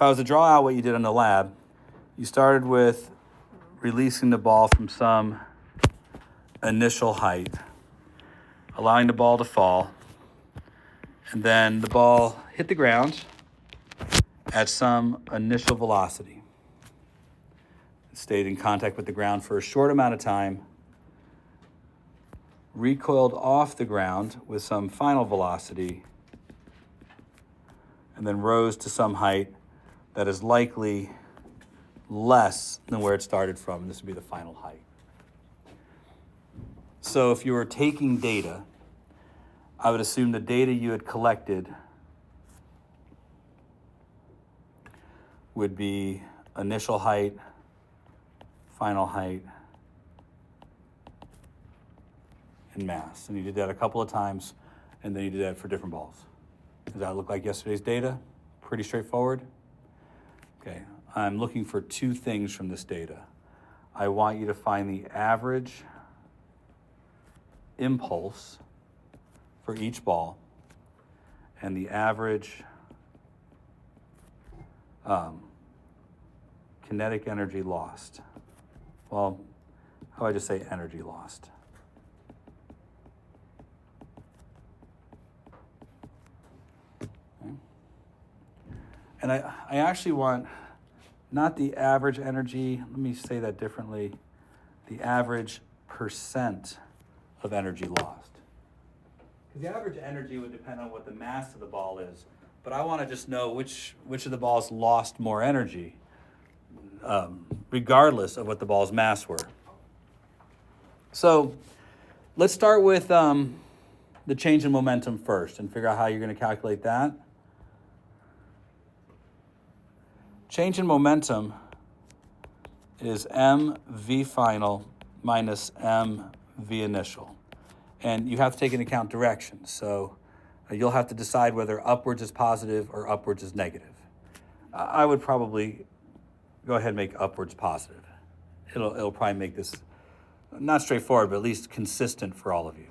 if I was to draw out what you did in the lab, you started with releasing the ball from some initial height, allowing the ball to fall, and then the ball hit the ground at some initial velocity. It stayed in contact with the ground for a short amount of time, recoiled off the ground with some final velocity, and then rose to some height that is likely less than where it started from. This would be the final height. So if you were taking data, I would assume the data you had collected would be initial height, final height, and mass. And you did that a couple of times, and then you did that for different balls. Does that look like yesterday's data? Pretty straightforward? Okay, I'm looking for two things from this data. I want you to find the average impulse for each ball and the average kinetic energy lost. Well, how do I just say energy lost? Okay. And I actually want not the average energy, let me say that differently, the average percent of energy lost. Because the average energy would depend on what the mass of the ball is, but I want to just know which of the balls lost more energy, regardless of what the ball's mass were. So let's start with the change in momentum first and figure out how you're going to calculate that. Change in momentum is mv final minus mv initial. And you have to take into account direction. So you'll have to decide whether upwards is positive or upwards is negative. I would probably go ahead and make upwards positive. It'll probably make this not straightforward, but at least consistent for all of you.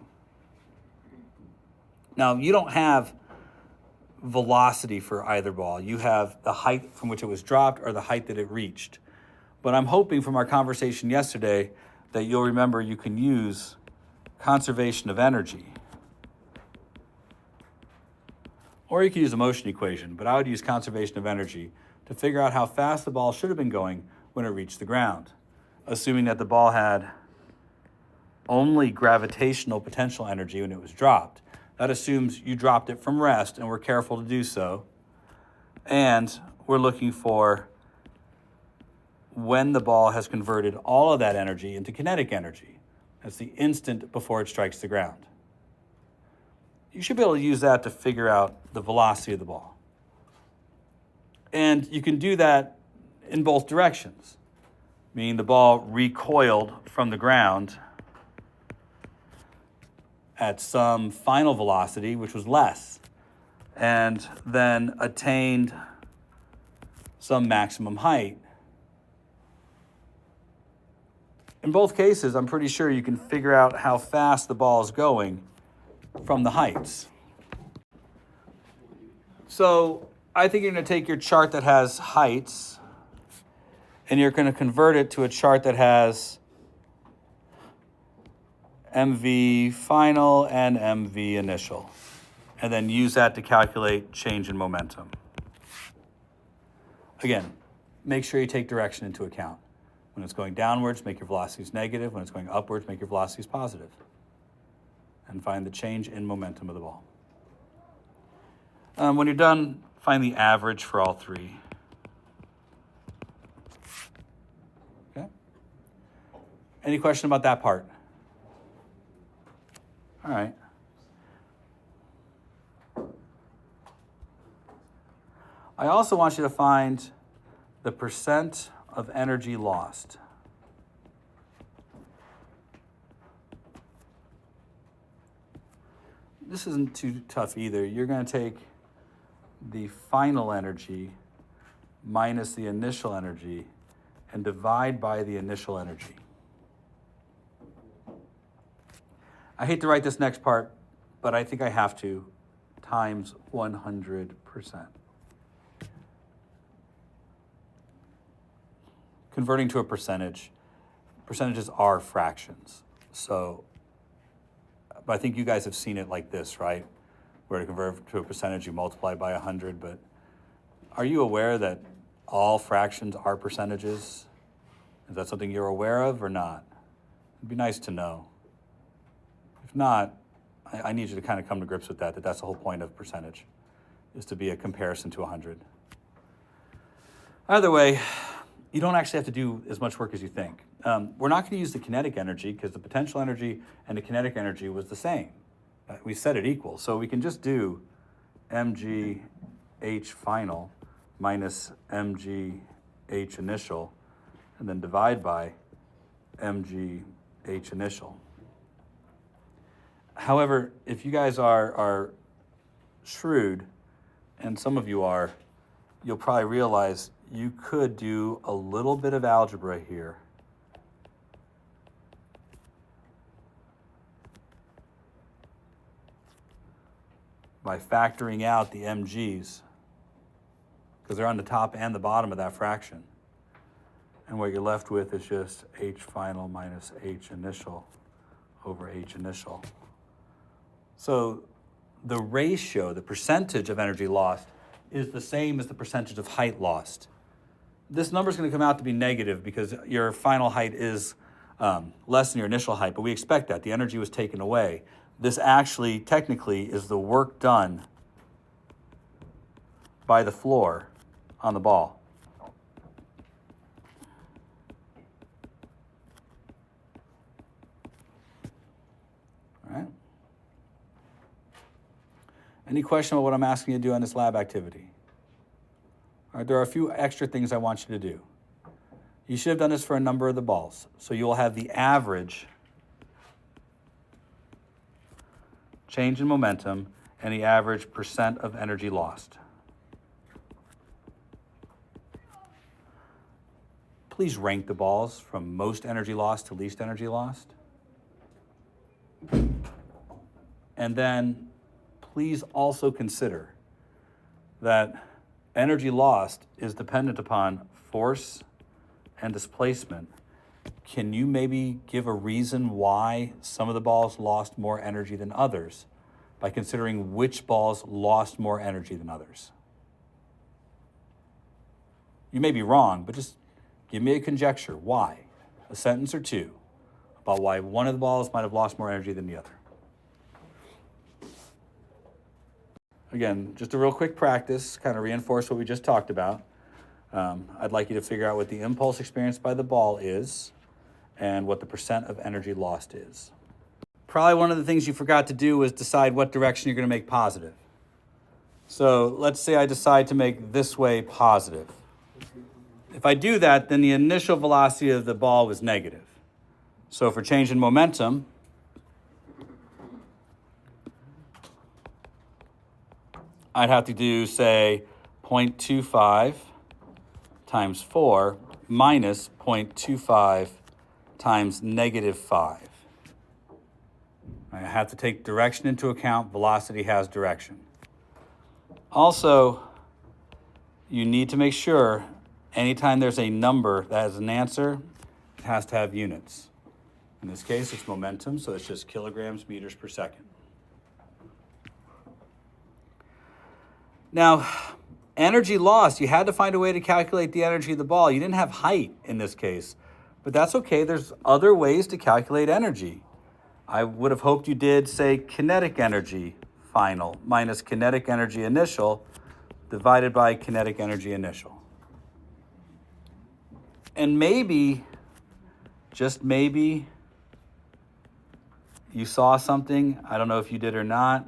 Now, you don't have velocity for either ball. You have the height from which it was dropped or the height that it reached. But I'm hoping from our conversation yesterday that you'll remember you can use conservation of energy. Or you could use a motion equation, but I would use conservation of energy to figure out how fast the ball should have been going when it reached the ground, assuming that the ball had only gravitational potential energy when it was dropped. That assumes you dropped it from rest, and we're careful to do so. And we're looking for when the ball has converted all of that energy into kinetic energy. That's the instant before it strikes the ground. You should be able to use that to figure out the velocity of the ball. And you can do that in both directions, meaning the ball recoiled from the ground at some final velocity, which was less, and then attained some maximum height. In both cases, I'm pretty sure you can figure out how fast the ball is going from the heights. So I think you're going to take your chart that has heights and you're going to convert it to a chart that has MV final and MV initial, and then use that to calculate change in momentum. Again, make sure you take direction into account. When it's going downwards, make your velocities negative. When it's going upwards, make your velocities positive. And find the change in momentum of the ball. When you're done, find the average for all three. Okay? Any question about that part? All right. I also want you to find the percent of energy lost. This isn't too tough either. You're going to take the final energy minus the initial energy and divide by the initial energy. I hate to write this next part, but I think I have to, times 100%. converting to a percentage. Percentages are fractions. So, but I think you guys have seen it like this, right? Where to convert to a percentage, you multiply by 100. But are you aware that all fractions are percentages? Is that something you're aware of or not? It'd be nice to know. If not, I need you to kind of come to grips with that that's the whole point of percentage, is to be a comparison to 100. Either way, you don't actually have to do as much work as you think. We're not going to use the kinetic energy because the potential energy and the kinetic energy was the same. We set it equal. So we can just do mgh final minus mgh initial, and then divide by mgh initial. However, if you guys are shrewd, and some of you are, you'll probably realize you could do a little bit of algebra here. By factoring out the mg's, because they're on the top and the bottom of that fraction. And what you're left with is just h final minus h initial over h initial. So the ratio, the percentage of energy lost, is the same as the percentage of height lost. This number is going to come out to be negative because your final height is less than your initial height, but we expect that. The energy was taken away. This actually, technically, is the work done by the floor on the ball. All right. Any question about what I'm asking you to do on this lab activity? All right, there are a few extra things I want you to do. You should have done this for a number of the balls. So you will have the average change in momentum and the average percent of energy lost. Please rank the balls from most energy lost to least energy lost. And then please also consider that energy lost is dependent upon force and displacement. Can you maybe give a reason why some of the balls lost more energy than others by considering which balls lost more energy than others? You may be wrong, but just give me a conjecture. Why? A sentence or two about why one of the balls might have lost more energy than the other. Again, just a real quick practice, kind of reinforce what we just talked about. I'd like you to figure out what the impulse experienced by the ball is and what the percent of energy lost is. Probably one of the things you forgot to do was decide what direction you're going to make positive. So let's say I decide to make this way positive. If I do that, then the initial velocity of the ball was negative. So for change in momentum, I'd have to do, say, 0.25 times 4 minus 0.25 times negative 5. I have to take direction into account. Velocity has direction. Also, you need to make sure anytime there's a number that has an answer, it has to have units. In this case, it's momentum, so it's just kilograms meters per second. Now, energy lost, you had to find a way to calculate the energy of the ball. You didn't have height in this case, but that's okay. There's other ways to calculate energy. I would have hoped you did, say, kinetic energy final minus kinetic energy initial divided by kinetic energy initial. And maybe, just maybe, you saw something. I don't know if you did or not.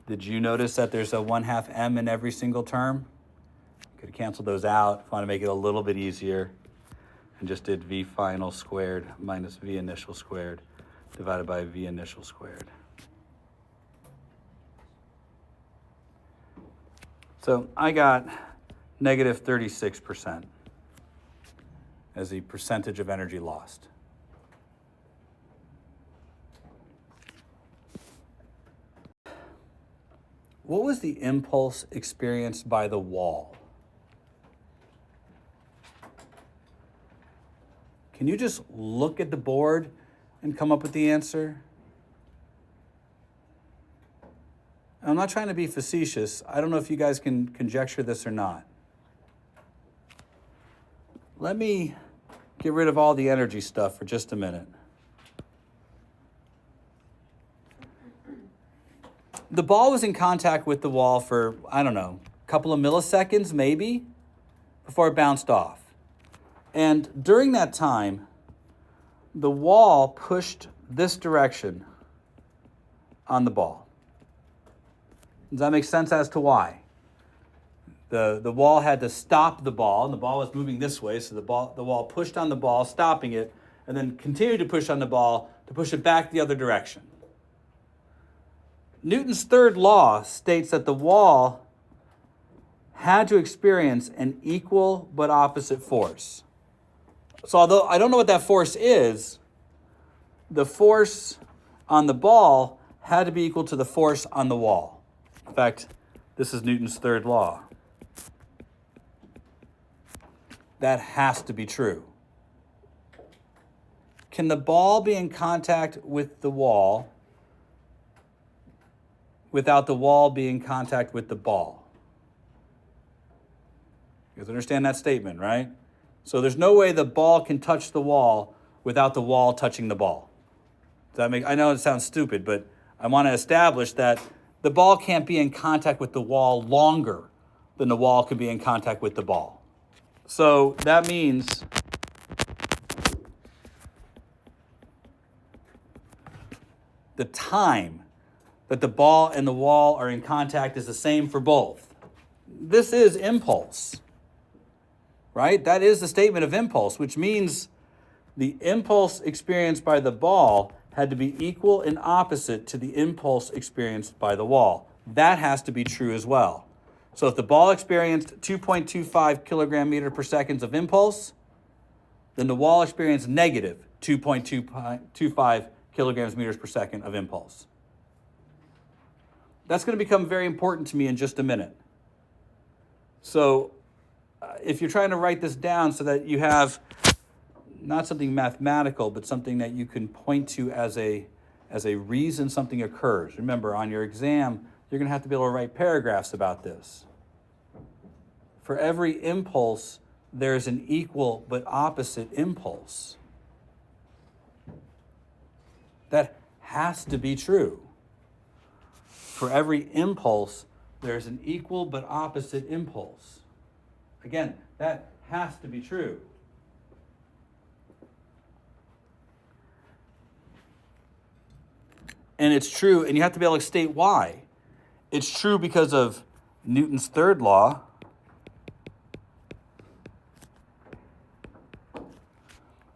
Did you notice that there's a 1/2 m in every single term? You could have canceled those out if you want to make it a little bit easier and just did v final squared minus v initial squared divided by v initial squared. So I got negative 36% as the percentage of energy lost. What was the impulse experienced by the wall? can you just look at the board and come up with the answer? I'm not trying to be facetious. I don't know if you guys can conjecture this or not. Let me get rid of all the energy stuff for just a minute. The ball was in contact with the wall for, I don't know, a couple of milliseconds maybe, before it bounced off. And during that time, the wall pushed this direction on the ball. Does that make sense as to why? The wall had to stop the ball, and the ball was moving this way, so the wall pushed on the ball, stopping it, and then continued to push on the ball to push it back the other direction. Newton's third law states that the wall had to experience an equal but opposite force. So although I don't know what that force is, the force on the ball had to be equal to the force on the wall. In fact, this is Newton's third law. That has to be true. Can the ball be in contact with the wall without the wall being in contact with the ball? You guys understand that statement, right? So there's no way the ball can touch the wall without the wall touching the ball. Does that make? I know it sounds stupid, but I want to establish that the ball can't be in contact with the wall longer than the wall can be in contact with the ball. So that means the time that the ball and the wall are in contact is the same for both. This is impulse, right? That is the statement of impulse, which means the impulse experienced by the ball had to be equal and opposite to the impulse experienced by the wall. That has to be true as well. So if the ball experienced 2.25 kilogram meter per second of impulse, then the wall experienced negative 2.25 kilograms meters per second of impulse. That's going to become very important to me in just a minute. So if you're trying to write this down so that you have not something mathematical, but something that you can point to as a reason something occurs. Remember, on your exam, you're going to have to be able to write paragraphs about this. For every impulse, there's an equal but opposite impulse. That has to be true. For every impulse, there's an equal but opposite impulse. Again, that has to be true. And it's true, and you have to be able to state why. It's true because of Newton's third law.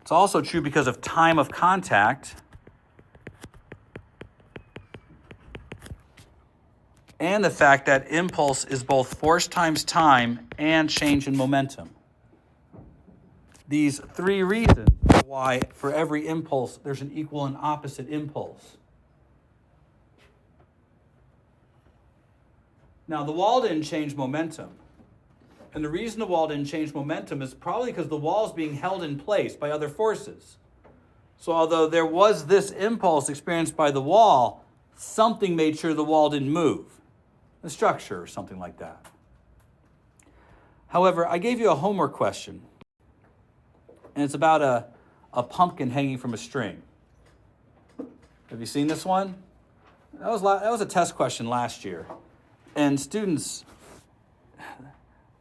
It's also true because of time of contact. And the fact that impulse is both force times time and change in momentum. These three reasons why for every impulse there's an equal and opposite impulse. Now, the wall didn't change momentum. And the reason the wall didn't change momentum is probably because the wall is being held in place by other forces. So although there was this impulse experienced by the wall, something made sure the wall didn't move. A structure or something like that. However, I gave you a homework question. And it's about a pumpkin hanging from a string. Have you seen this one? That was a test question last year. And students,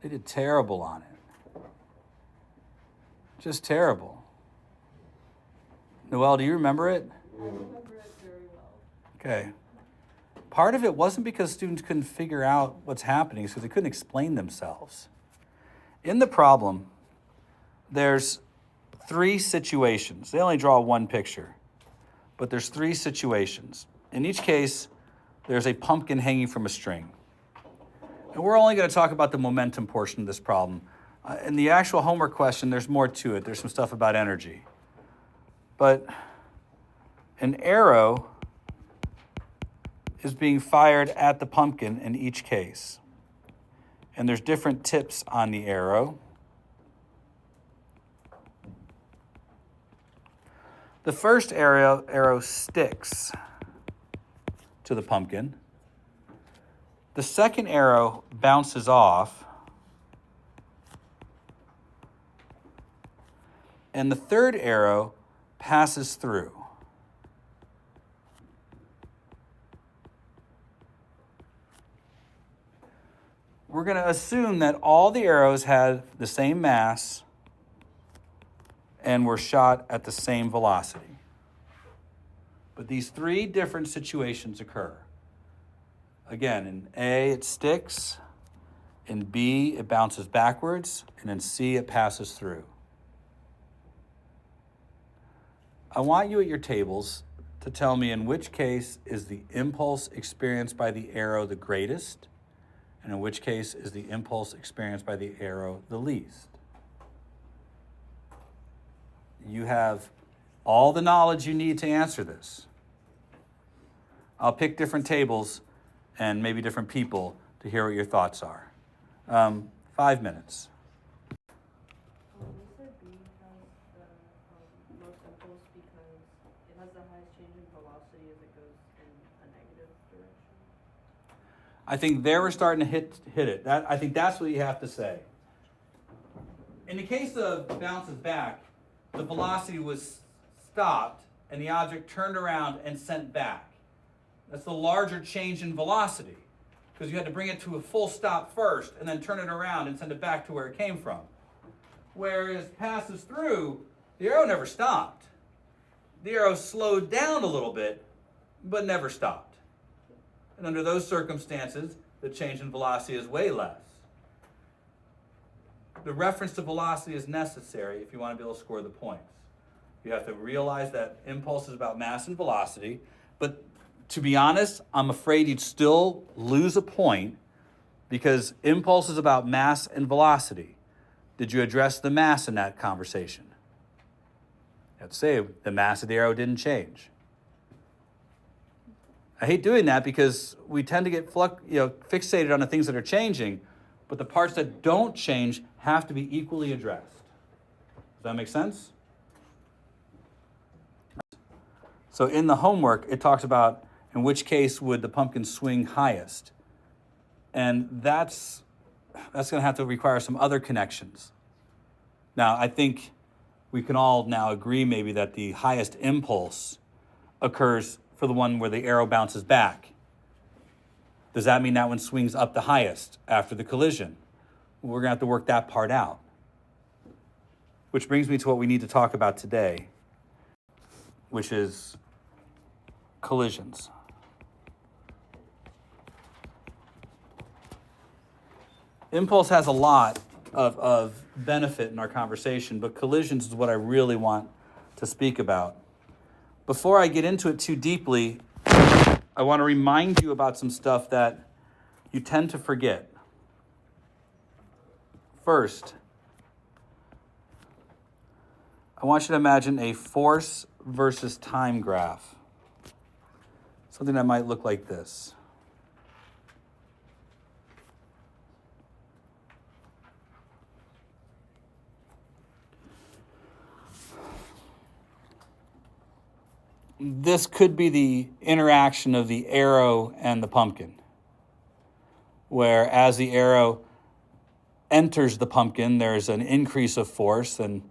they did terrible on it. Just terrible. Noelle, do you remember it? I remember it very well. Okay. Part of it wasn't because students couldn't figure out what's happening, it's because they couldn't explain themselves. In the problem, there's three situations. They only draw one picture, but there's three situations. In each case, there's a pumpkin hanging from a string. And we're only going to talk about the momentum portion of this problem. In the actual homework question, there's more to it. There's some stuff about energy. But an arrow is being fired at the pumpkin in each case. And there's different tips on the arrow. The first arrow sticks to the pumpkin. The second arrow bounces off. And the third arrow passes through. We're going to assume that all the arrows had the same mass and were shot at the same velocity. But these three different situations occur. Again, in A, it sticks. In B, it bounces backwards. And in C, it passes through. I want you at your tables to tell me in which case is the impulse experienced by the arrow the greatest, and in which case is the impulse experienced by the arrow the least. You have all the knowledge you need to answer this. I'll pick different tables and maybe different people to hear what your thoughts are. 5 minutes. You said B has the most impulse because it has the highest change in velocity as it goes in a negative direction. I think there we're starting to hit it. I think that's what you have to say. In the case of bounces back, the velocity was stopped and the object turned around and sent back. That's the larger change in velocity because you had to bring it to a full stop first and then turn it around and send it back to where it came from. Whereas passes through, the arrow never stopped. The arrow slowed down a little bit, but never stopped. And under those circumstances, the change in velocity is way less. The reference to velocity is necessary if you want to be able to score the points. You have to realize that impulse is about mass and velocity, but to be honest, I'm afraid you'd still lose a point because impulse is about mass and velocity. Did you address the mass in that conversation? You have to say the mass of the arrow didn't change. I hate doing that because we tend to get fixated on the things that are changing, but the parts that don't change have to be equally addressed. Does that make sense? So in the homework, it talks about in which case would the pumpkin swing highest. And that's going to have to require some other connections. Now, I think we can all now agree maybe that the highest impulse occurs for the one where the arrow bounces back. Does that mean that one swings up the highest after the collision? We're going to have to work that part out. Which brings me to what we need to talk about today, which is collisions. Impulse has a lot of benefit in our conversation, but collisions is what I really want to speak about. Before I get into it too deeply, I want to remind you about some stuff that you tend to forget. First, I want you to imagine a force versus time graph. Something that might look like this. This could be the interaction of the arrow and the pumpkin, where as the arrow enters the pumpkin, there's an increase of force, and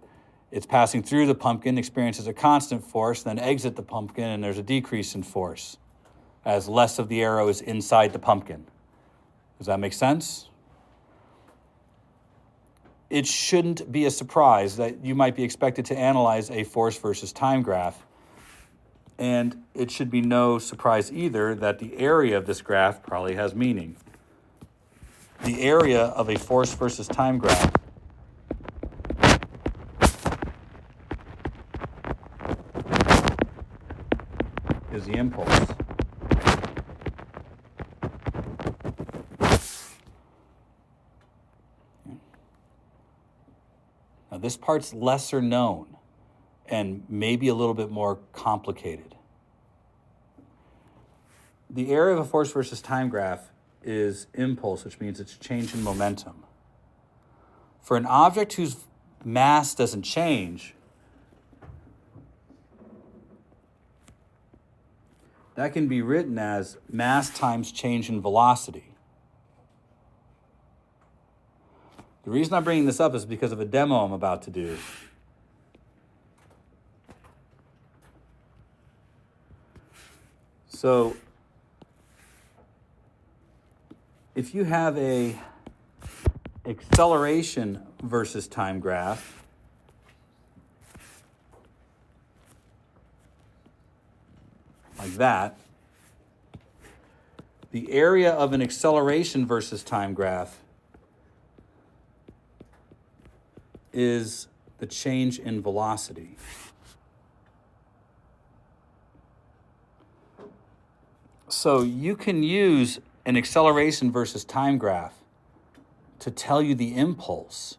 it's passing through the pumpkin, experiences a constant force, then exit the pumpkin, and there's a decrease in force as less of the arrow is inside the pumpkin. Does that make sense? It shouldn't be a surprise that you might be expected to analyze a force versus time graph. And it should be no surprise either that the area of this graph probably has meaning. The area of a force versus time graph is the impulse. Now this part's lesser known and maybe a little bit more complicated. The area of a force versus time graph is impulse, which means it's change in momentum. For an object whose mass doesn't change, that can be written as mass times change in velocity. The reason I'm bringing this up is because of a demo I'm about to do. So if you have a acceleration versus time graph, like that, the area of an acceleration versus time graph is the change in velocity. So you can use an acceleration versus time graph to tell you the impulse.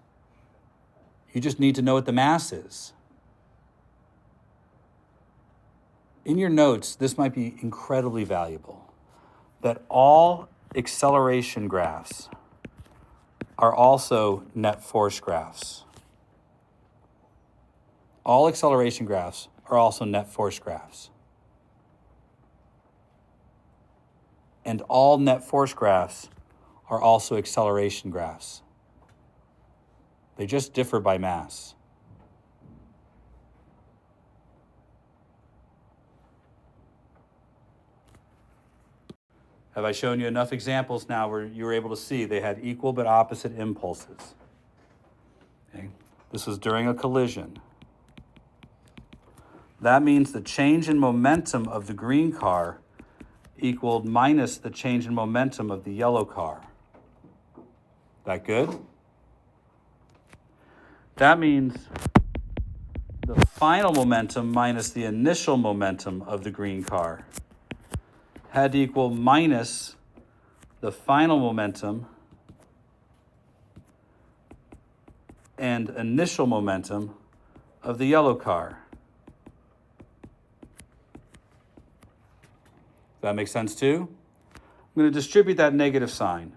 You just need to know what the mass is. In your notes, this might be incredibly valuable, that all acceleration graphs are also net force graphs. All acceleration graphs are also net force graphs. And all net force graphs are also acceleration graphs. They just differ by mass. Have I shown you enough examples now where you were able to see they had equal but opposite impulses? Okay. This was during a collision. That means the change in momentum of the green car equaled minus the change in momentum of the yellow car. That good? That means the final momentum minus the initial momentum of the green car had to equal minus the final momentum and initial momentum of the yellow car. That makes sense too? I'm going to distribute that negative sign.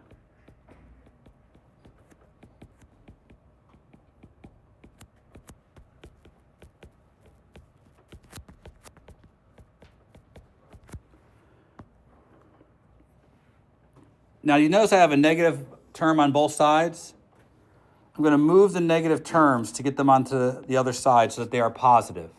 Now you notice I have a negative term on both sides. I'm going to move the negative terms to get them onto the other side so that they are positive.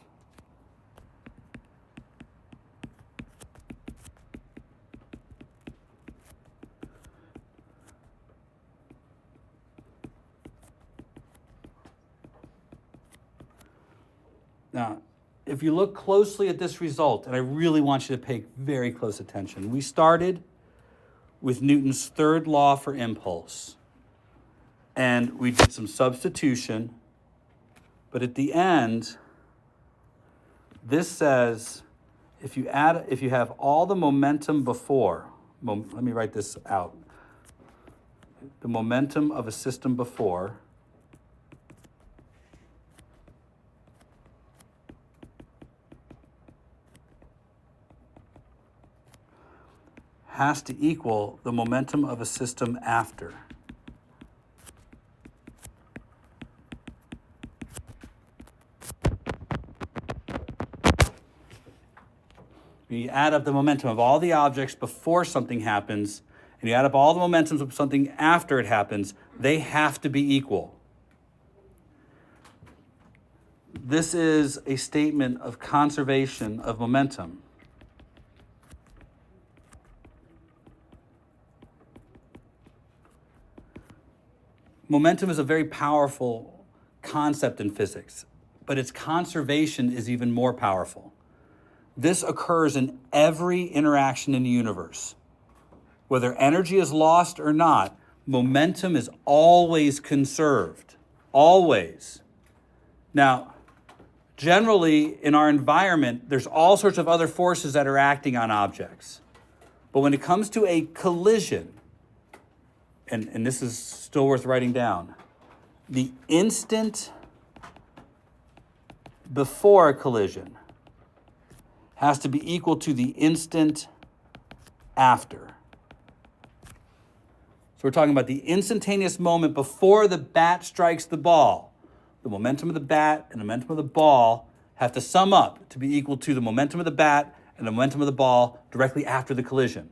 Now, if you look closely at this result, and I really want you to pay very close attention, we started with Newton's third law for impulse, and we did some substitution, but at the end, this says if you have all the momentum before, let me write this out, the momentum of a system before has to equal the momentum of a system after. You add up the momentum of all the objects before something happens, and you add up all the momentums of something after it happens, they have to be equal. This is a statement of conservation of momentum. Momentum is a very powerful concept in physics, but its conservation is even more powerful. This occurs in every interaction in the universe. Whether energy is lost or not, momentum is always conserved, always. Now, generally in our environment, there's all sorts of other forces that are acting on objects. But when it comes to a collision, and this is still worth writing down, the instant before a collision has to be equal to the instant after. So we're talking about the instantaneous moment before the bat strikes the ball. The momentum of the bat and the momentum of the ball have to sum up to be equal to the momentum of the bat and the momentum of the ball directly after the collision.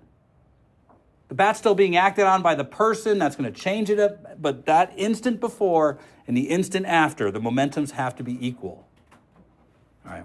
The bat's still being acted on by the person. That's going to change it up. But that instant before and the instant after, the momentums have to be equal. All right.